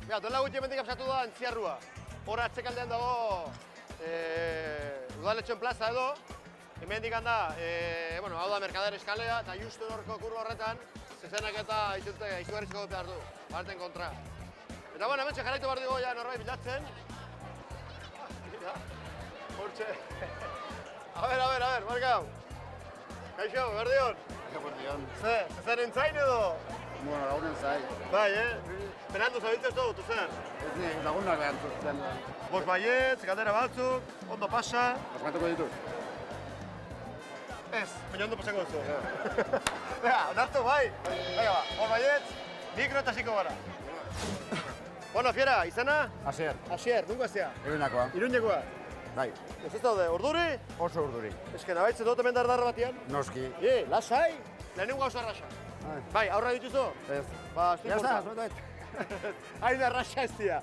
Duela gutxi hemendik absatu da Antziarrua. Hor atzekaldean dago udaletxoen plaza edo. Hemendik handa, hau da Mercader eskalea eta justu horko kurba horretan zezenak eta izugarrizko gope hartu, barten kontra. Eta hemen jarraitu behar dugu norbait bilatzen. Mira, hortxe. A ber, markau. Kaixo, berdion? Berdion. Zer entzain edo? Bueno, lagunen zai. Bai, Penando zabiltzez dut, zer? Ez ni, lagunak behan zuzten. Bost baietz, galdera batzuk, ondo pasa. Oskatuko ditut? Ez, baina ondo pasako duzu. Onartu, bai. Venga, bost baietz, mikro eta ziko gara. Bueno, fiera, izena? Asier. Asier, nungo aztea? Iruñakoa. Iruñakoa? Bai. Ez daude, urduri? Oso urduri. Esken, abaitzen dut hemen dardarra batian? Noski. Lasai, lehenengo gauza arrasa. Bai, aurra dituzu? Ez. Ba, estik Jazta, bortza. zuetuet. Hain arrasa ez dira.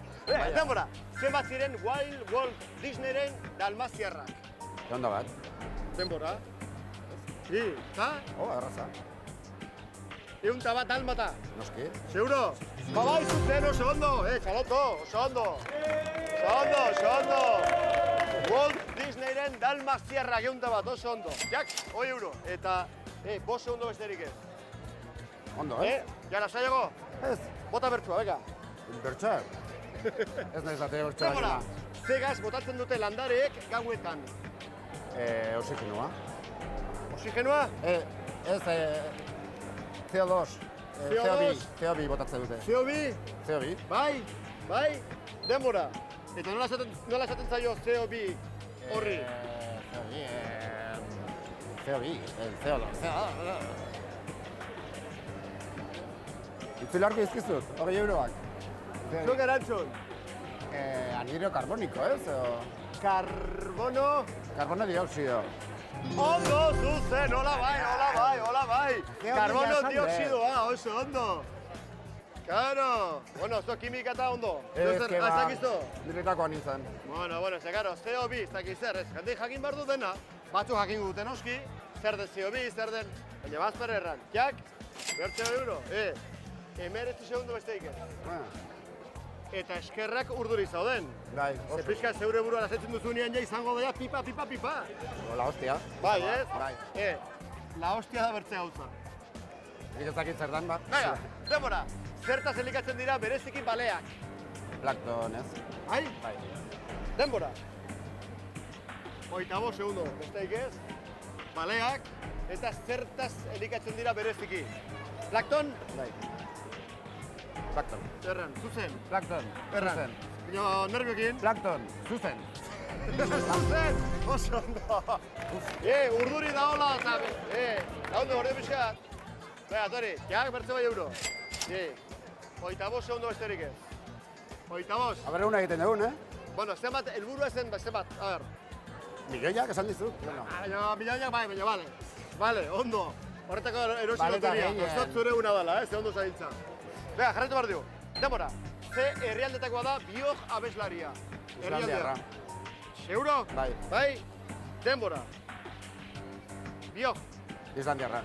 Denbora, zenbat ziren Wild Walt Disneyren dalmaziarrak? Ondo bat. Denbora? Eta? Erraza. Eunta bat dalmata? Noski. Seguro? Ba bai, zuten oso ondo, txaloto, oso ondo. Oso ondo. Walt Disneyren dalmaziarrak eunta bat, oso ondo. Jak, €1. Eta, bost segundo besterik ez. Ondo, Ja, lasaiago? Ez. Bota bertsua, beka. Bertxar. Ez nahi zate bertxar. Denbora, zegaz botatzen dute landareek gauetan. Oxigenoa. Oxigenoa? Ez, CO2. CO2 botatzen dute. CO2? CO2. Bai, denbora. Eta nola esaten zaio CO2 horri? CO2. Itzularko izkizut, €20. Zuk erantzun? Anhidro karboniko, ez? Karbono? Karbono dioxido. Ondo, zuzen, hola bai. Karbono dioxidoa, oso ondo. Claro. Bueno, zo kimika eta ondo. Azakizu? Nirritakoa nintzen. Bueno, ze karo, CO2, ez dakiz zer, ez? Jende jakin behar du dena, batzuk jakin duten oski, zer den CO2, zer den, baina bazper erran. Jak, bertxe €1. Emeretzi segundu besteik ez. Eta eskerrak urduri zauden. Bai, Ze pixka zeure buruan azetzen duzunean ja izango daia pipa. La hostia. Bai, ez? Bai. La hostia da bertze gauza. Ez dakit zer dan bat. Venga, denbora, zertaz elikatzen dira bereziki baleak. Plankton, ez? Bai? Bai. Denbora. 35 segundo, besteik ez. Baleak, eta zertaz elikatzen dira bereziki. Plankton? Bai. Plankton. Erran, zuzen. Plankton. Erran. Zuzen. Baina nerviokin. Plankton. Zuzen. Zuzen! Oso ondo! Urduri da hola eta... Lagundu, gorde pixkat. Bega, tori, jak bertze bai €1. 35 segundo besterik ez. 35. A ber, una egiten dugun, Bueno, zenbat, helburua zen, zenbat, a ber. Milioiak esan dizut. Bueno. Baina, milioiak bai, baina, bale. Bale, ondo. Horretako erosi Bale, eta loteria. gehien. Osot zure una dala, ze ondo zaintza. Bega, jarraitu behar dugu. Denbora, ze herrialdetakoa da biok abeslaria. Islandiarra. Seguro? Bai. Bai? Denbora. Biok. Islandiarra.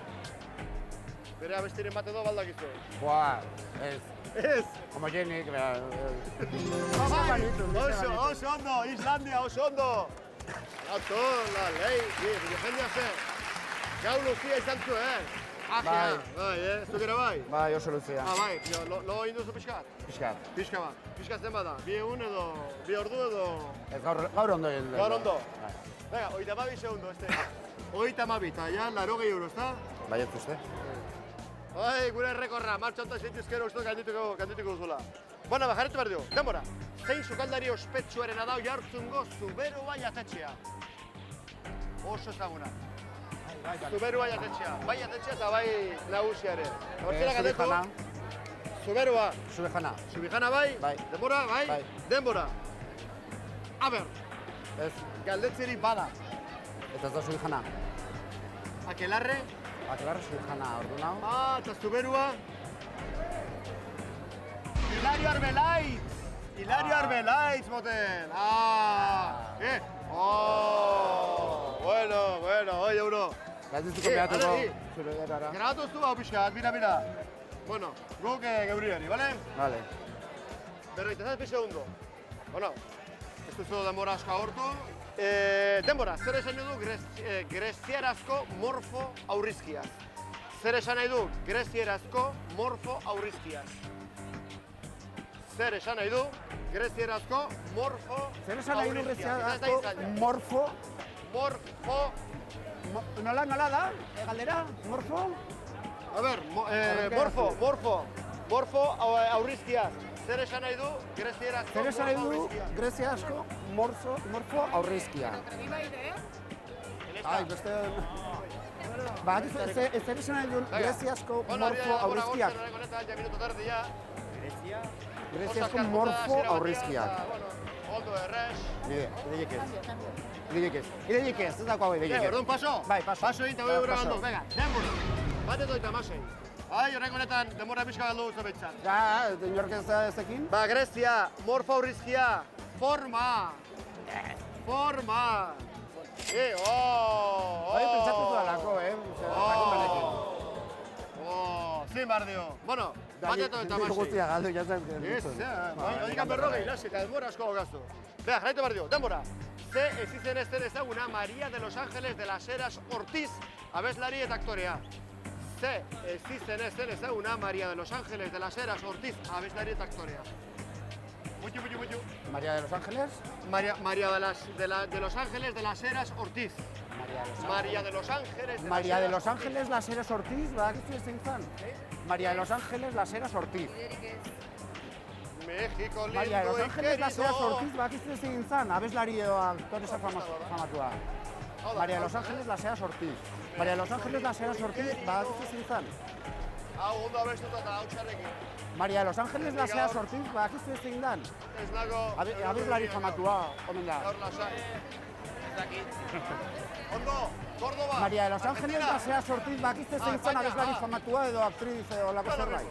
Bere abestiren bat edo baldakizu. Buah, ez. Ez! Homogenik, bera... Bai! Oso ondo! Islandia, oso ondo! Gato, la lei, jendea ze. Gau luzia izan zu, Ajea, bai, zuk ere bai? Bai, oso luzia. Bai, lo egin duzu pixkat? Piskat. Pixka bat. Pixka zen bada? Bi egun edo, bi ordu edo... Ez gaur ondo egin. Gaur ondo? Bai. Venga, 32 segundo, este. 32, eta ja, 80 €, ezta? Bai, ez uste. Bai, gure errekorra, martxan zentizkero uste gandituko duzula. Bueno, jarretu behar dugu, denbora. Zein sukaldari ospetsuarena da Oiartzungo Zubero bai atetxea. Oso ezaguna. Zubero bai atetxea eta bai nagusiare. Subijana. Zuberoa. Subijana. Subijana bai? Bai. Denbora, bai? Bai. Denbora. Aber, Ez. galdetzeri bada. Eta ez da subijana. Akelarre? Akelarre subijana, ordu nahu. Eta Zuberua? Hilario Arbelaitz! Hilario Arbelaitz, moten! Bueno, oi, euro. Gaitiztuko behatuko. Grabatu ez du bau pixkat, mira. Bueno, guk geuriari, bale? Vale. 57 segundo. Bueno, ez duzu denbora asko agortu. Denbora, zer esan nahi du grezierazko morfo aurrizkiaz? Zer esan nahi du grezierazko morfo aurrizkiaz? Zer esan nahi du grezierazko morfo aurrizkiaz? Zer esan nahi du grezierazko morfo? Morfo. Nola da? Galdera? Morfo? A ber, morfo aurrizkiaz. Zer esan nahi du grezierazko Zer esan nahi morfo du aurrizkiaz? grezierazko morfo aurrizkia? Ai, beste... Ba, zer esan nahi du grezierazko morfo aurrizkiak? Greziazko morfo aurrizkiak. Ondo errez. Ideiek ez, ez dago ideiek ez. Orduan paso? Bai, paso. Paso egin eta gure galdu. Venga, denbora. Bat edo eta masei. Ai, horrek honetan denbora pixka galdu guzu betzat. Ja, inork ez ekin? Ba, Grezia, morfo aurrizkia, forma. Bai, pentsatu zuelako, jakin benekin. Zin behar dio. Bueno, bat edo eta masei. Guztia galdu, jatzen. Ez, horikan berrogei, lasi, eta denbora asko gogaztu. Bea, jarraitu behar dio, denbora. Ze ezizen ez den ezaguna María de los Ángeles de las Heras Ortiz, abeslari eta aktorea. Ze ezizen ez den ezaguna María de los Ángeles de las Heras Ortiz, abeslari eta aktorea. Mucho. María de los Ángeles? María de los Ángeles de las Heras Ortiz. María de los Ángeles de María de los Ángeles las Heras Ortiz, badakizu zein zan? María de los Ángeles las Heras Ortiz. México lindo María de los y Ángeles las Heras querido. Ortiz, badakizu zein zan? Abeslari edo aktoresa famatua. María de los Ángeles las Heras Ortiz. María de los Ángeles las Heras Ortiz, badakizu zein zan? Hau ondo abestuta eta hau txarrekin. María de los Ángeles las Heras Ortiz, badakizu zein dan? Ez nago... Abeslari famatua, omen da. Gaur lasai. Ondo, Córdoba. María de los Ángeles las Heras Ortiz, badakizu zein zan abeslari famatua edo aktriz edo lako zerbait.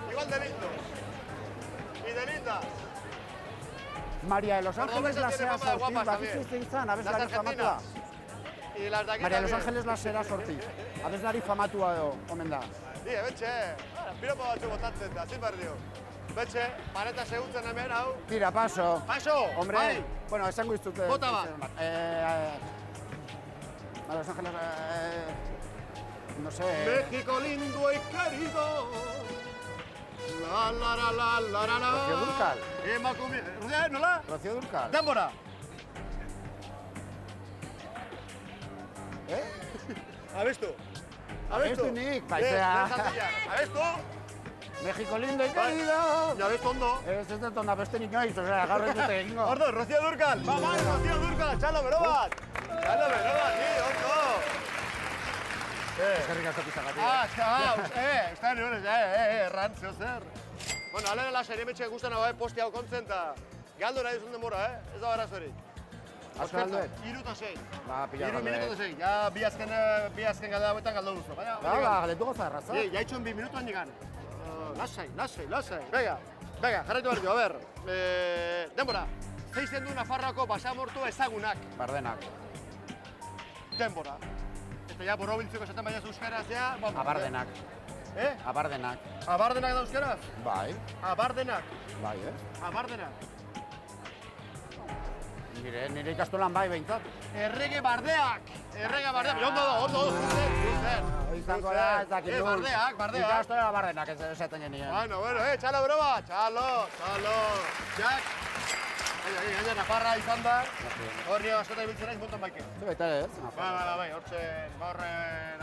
Igual de lindo. Y de linda. María de los Ángeles las Heras tiene Ortiz, guapas badakizu zein zan abeslari famatua. Y las de aquí María de los también. Ángeles las Heras Ortiz, abeslari famatua edo omen da. Di, betxe. Piropo batzu botatzen da, zin behar dio. Betxe, maneta seguntzen hemen, hau. Tira, paso. Paso! Hombre, Bai! bueno, esango iztute. Bota bat. María de los Ángeles, no sé. México lindo y querido. La. Rocío Dúrcal. Emakume... Rocío, nola? Rocío Dúrcal. Denbora! Abestu. Abestu nik, paisea. Abestu? México lindo y querido. Ja, abestu ondo. Ez dut onda beste nik noiz, osea, gaur ez dute egingo. Ordo, Rocío Dúrcal. Ba, Rocío Dúrcal, txalo bero bat. Ondo. Eskerrik asko pizagatik. Está niones, erran, zeo zer. Bueno, alena la serie metxe guztan hau posti hau kontzen, eta galdu nahi duzun denbora, ez da barazorik. Asko galduet? 3 eta 6. Ba, pila 3 minutu eta 6. Ja, bi azken galda hauetan galdu duzu. Ba, galetu goza erraza. Ja itxuen 2 minutuan llegan. Lasai. Venga, jarraitu behar dio, a ber. Denbora, zeizen du Nafarroako basamortu ezagunak. Bardenak. Denbora. Eta ja, borobiltzeko esaten baina euskaraz, ja... Abardenak. Abardenak. Abardenak da euskaraz? Bai. Abardenak. Bai, Abardenak. Nire ikastolan bai behintzat. Errege bardeak. Ondo, zuzen. Izango da, ez dakit dut. Bardeak. Ikastola bardenak ez esaten genien. Bueno, txalo bero bat. Txalo. Jack. Gaina Nafarra izan da. Horri askotan ibiltzen naiz montan baike. Zu baita ez? Bai, hortzen gaur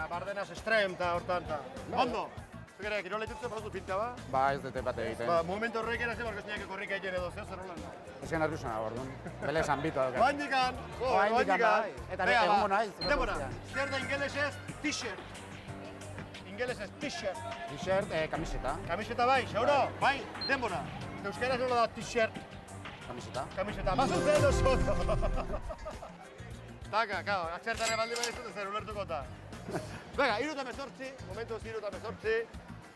Bardenas estrem eta hortan. Ondo. Zugere, kirola itutzen produzu pinta ba? Ba, ez dute bat egiten. Ba, momentu horrek era zebarko zinak korrika egiten edo zeo zer holan. Ez gen nerviosa nago, orduan. Bele zanbito. Oaindikan, bai. Eta egongo naiz. Denbora, zer da ingelesez t-shirt. Ingelesez t-shirt. T-shirt, kamiseta. Kamiseta bai, seguro? Bai, denbora. Euskaraz nola da t-shirt. Kamiseta. Mazu zen oso. Taka, kao, atzertare baldi badizut zer ulertuko eta. Venga, 3:18, momentuz 3:18.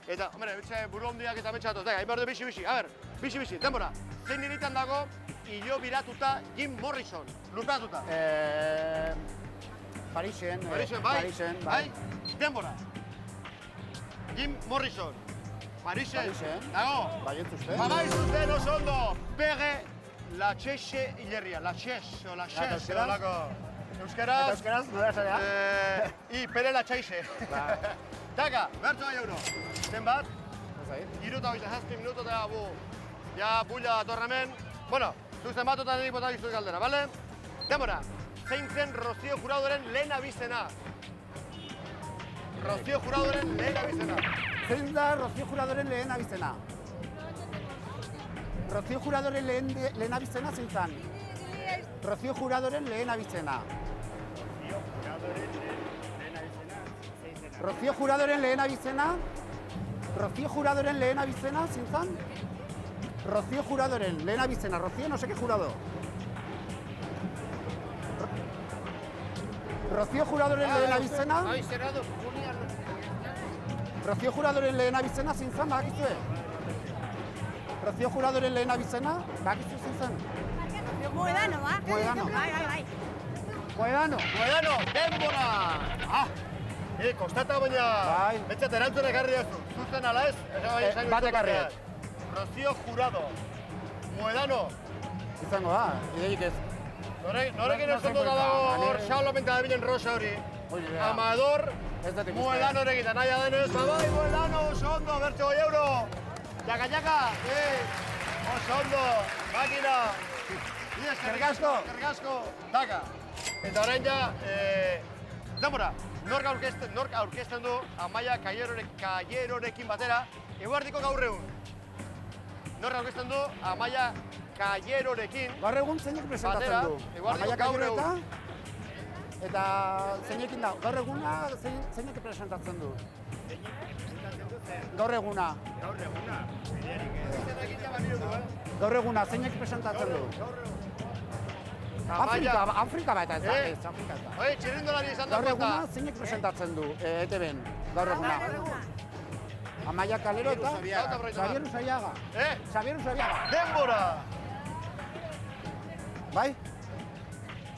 Eta, hombre, buru hondiak eta metxatoz, hain behar du bixi. A ber, bixi, denbora. Zein niritan dago, hilo biratuta Jim Morrison, lurperatuta. Parisen, bai. Denbora. Jim Morrison. Parisen. Parisen. Dago. Baietz uste. Babai zuzen oso ondo. Pege la txexe hilerria. La txex, o la xex, euskaraz? olako. Eta Euskaraz. euskaraz, nola esarea? I pere la txaixe. Ba. Taka, bertso bai euro. Zenbat? Ez dakit. 37 minuto eta bu. Ja, bulla datorremen. Bueno, zuzen bat eta niri bota bizut galdera, bale? Demora, zein zen Rocío Juradoren lehen abizena? Rocío Juradoren lehen abizena. Zein da Rocío Juradoren lehen abizena? Rocío Juradoren lehen abizena zein zen? Rocío Juradoren lehen abizena. Rocío Juradoren lehen abizena? Rocío Juradoren lehen abizena zein zen? Rocío Juradoren lehen abizena. Rocío no sé qué jurado. Rocío Juradoren lehen abizena? Rocío Juradoren lehen abizena zein zen, bakizue? Rocío Juradoren lehen abizena, bakizue zein zen? Moedano, ba? Moedano. Bai. Moedano. Moedano, denbora! Ah! Kostata baina, Bai. betxat erantzun ekarri duzu. Zuzen ala ez? Bat ekarri. Rocío Jurado. Moedano. Izango da, ideik ez. Norekin No ez sé ondo cuenta, dago ane- hor xaulopenta dabilen rosa hori. Hori da. Amador, Ez dut ikusten. Moedano egitea nahi adenez. Babai, Moedano, oso ondo, bertxe goi euro. Jaka, oso ondo, makina. Eskerrik asko. Eskerrik asko. Taka. Eta orain ja, denbora, nork aurkezten du Amaia Kaierorekin batera, eguerdiko gaur egun. Nork aurkezten du Amaia Kaierorekin Gaur egun zeinek presentatzen batera, du? eguerdiko Amaia gaur Kaiero egun. eta zeinekin da? Gaur eguna zeinek presentatzen du? Gaur eguna. Gaur eguna zeinek presentatzen du? Afrika bat ez da, Eh? ez, Afrika ez da. Oi, txirrindolari izan da Gaur eguna konta. zeinek presentatzen du ETV-n? Gaur eguna. Amaia Kalero eta Xabier Usaiaga. Xabier Usaiaga. Denbora! Bai?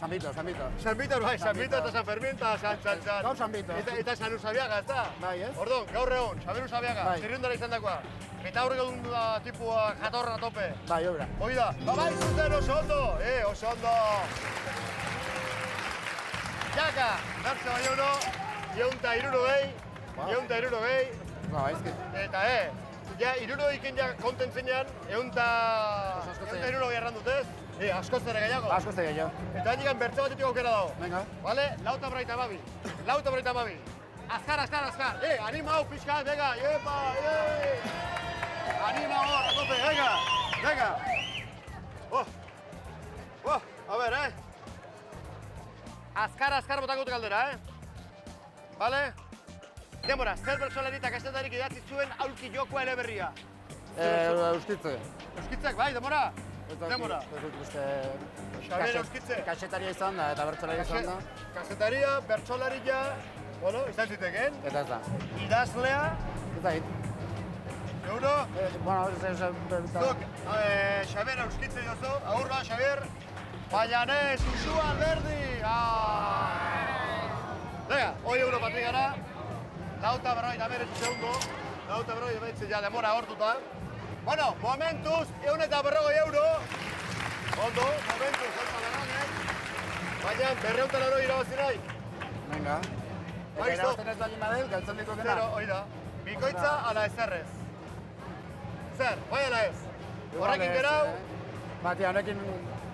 San Vito. San Vitor, bai, San Vito eta San Fermin eta San. Gaur San Vito. Eta San Usabiaga, ez da? Bai, ez? Orduan, gaur egun, Xabier Usabiaga, Bai. txirrindolari izan dakoa. Eta aurreko duen da tipua jatorra tope. Bai, obra. Hoi da, bai zuten oso ondo, oso ondo. Jaka, bertze bai euro, jeunta irurogei, Ba, ezki. eta ja irurogikin ja konten zenean, eunta irurogei erran dut ez? Askoz ere gehiago. Asko ez da gehiago. Eta handikan bertze batetik aukera dago. Venga. Vale, lauta braita babi. Azkar. Anima hau pixka, venga, Anima hor, a tope, venga. A ver, Azkar botako dut galdera, Vale? Denbora, zer bertsolari eta kastetarik idatzi zuen aulki jokoa eleberria? Euskitze. Euskitzak, bai, denbora? Denbora. Ez dut uste... Xabier Euskitze. Kaxetaria izan da eta bertsolari izan da. Kasetaria, bertsolaria, bueno, izan zitekeen. Eta ez da. Idazlea, Ez da hit. euro, Bueno, zuk, Xabier Euskitze diozu, agur ba, Xabier. Paianez, Usu Alberdi! Venga, hoi euro patri gara. Lauta berroita beretzi segundo. Lauta berroita beretzi ja demora hortuta. Bueno, momentuz, 140 euro. Ondo, momentuz, ez baina 200 euro irabazi nahi. Venga. Eta Listo. irabazten ez baldin badel, galtzen diko dena. Zero, hoi da. Bikoitza ala ezerrez. Zer, bai ala ez? Horrekin gerau, Batia, honekin...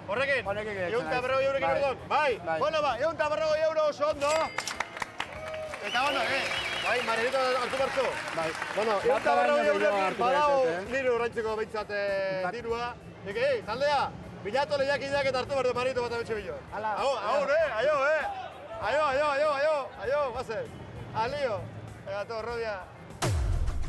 horrekin? Honekin gehiatzen Eunta naiz. berrogei eurokin Bai. orduan? Bai. Bai. Bueno ba, 140 euro oso ondo. Eta bueno, bai, Marinito hartu bertzu. Bai. Bueno, Bata 140 baino gehiago eurokin hartu badao behar dut, nire urrantzeko behintzat Bat- dirua. Eke, taldea, bilatu lehiakideak eta hartu berdu Marinito bat abetxe bilo. Hala. Aur, aio, aio, bazen. Alio. Eta to, Rodia.